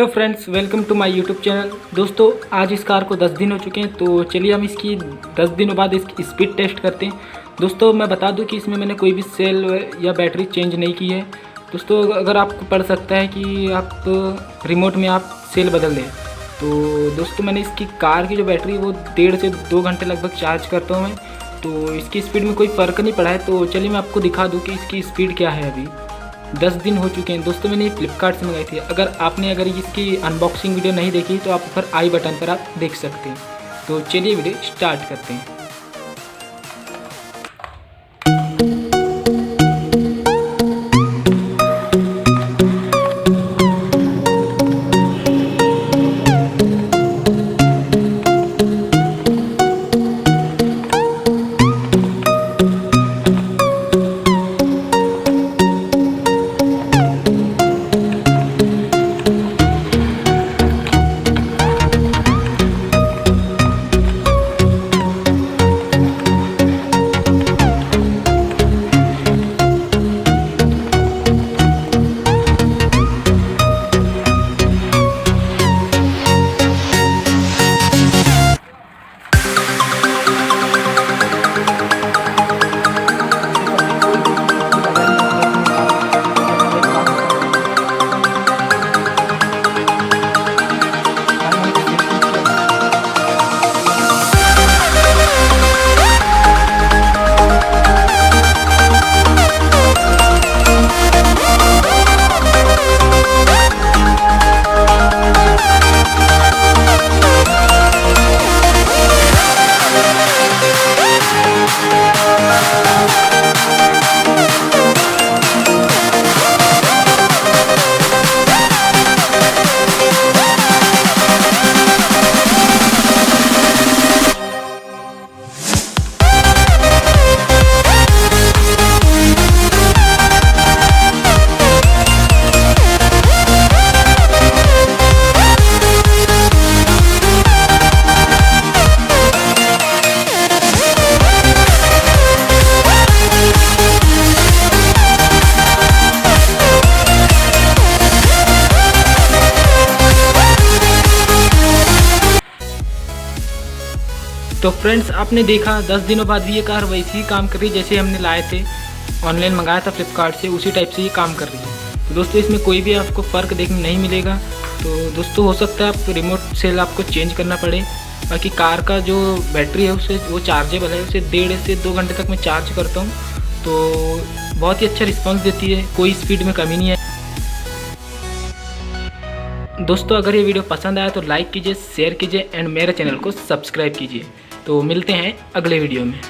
Hello friends, welcome to my YouTube channel. दोस्तों, आज इस कार को 10 दिन हो चुके हैं, तो चलिए हम इसकी 10 दिनों बाद इसकी स्पीड टेस्ट करते हैं। दोस्तों, मैं बता दूं कि इसमें मैंने कोई भी सेल या बैटरी चेंज नहीं की है। दोस्तों, अगर आपको पड़ सकता है कि आप रिमोट में आप सेल बदल दें, तो दोस्तों मैंने इसकी कार की जो बैटरी वो 1.5 से 2 घंटे लगभग चार्ज करता हूँ मैं, तो इसकी स्पीड में कोई फ़र्क नहीं पड़ा है। तो चलिए मैं आपको दिखा दूँ कि इसकी स्पीड क्या है। अभी 10 दिन हो चुके हैं। दोस्तों, मैंने ये फ्लिपकार्ट से मंगाई थी। अगर इसकी अनबॉक्सिंग वीडियो नहीं देखी तो आप ऊपर आई बटन पर आप देख सकते हैं। तो चलिए वीडियो स्टार्ट करते हैं। तो फ्रेंड्स, आपने देखा 10 दिनों बाद भी ये कार वैसे ही काम कर रही है जैसे हमने लाए थे, ऑनलाइन मंगाया था फ्लिपकार्ट से, उसी टाइप से ये काम कर रही है। तो दोस्तों, इसमें कोई भी आपको फ़र्क देखने नहीं मिलेगा। तो दोस्तों, हो सकता है आप रिमोट सेल आपको चेंज करना पड़े। बाकी कार का जो बैटरी है उसे वो चार्जेबल है, उसे 1.5 से 2 घंटे तक मैं चार्ज करता हूँ, तो बहुत ही अच्छा रिस्पॉन्स देती है, कोई स्पीड में कमी नहीं है। दोस्तों, अगर ये वीडियो पसंद आया तो लाइक कीजिए, शेयर कीजिए एंड मेरे चैनल को सब्सक्राइब कीजिए। तो मिलते हैं अगले वीडियो में।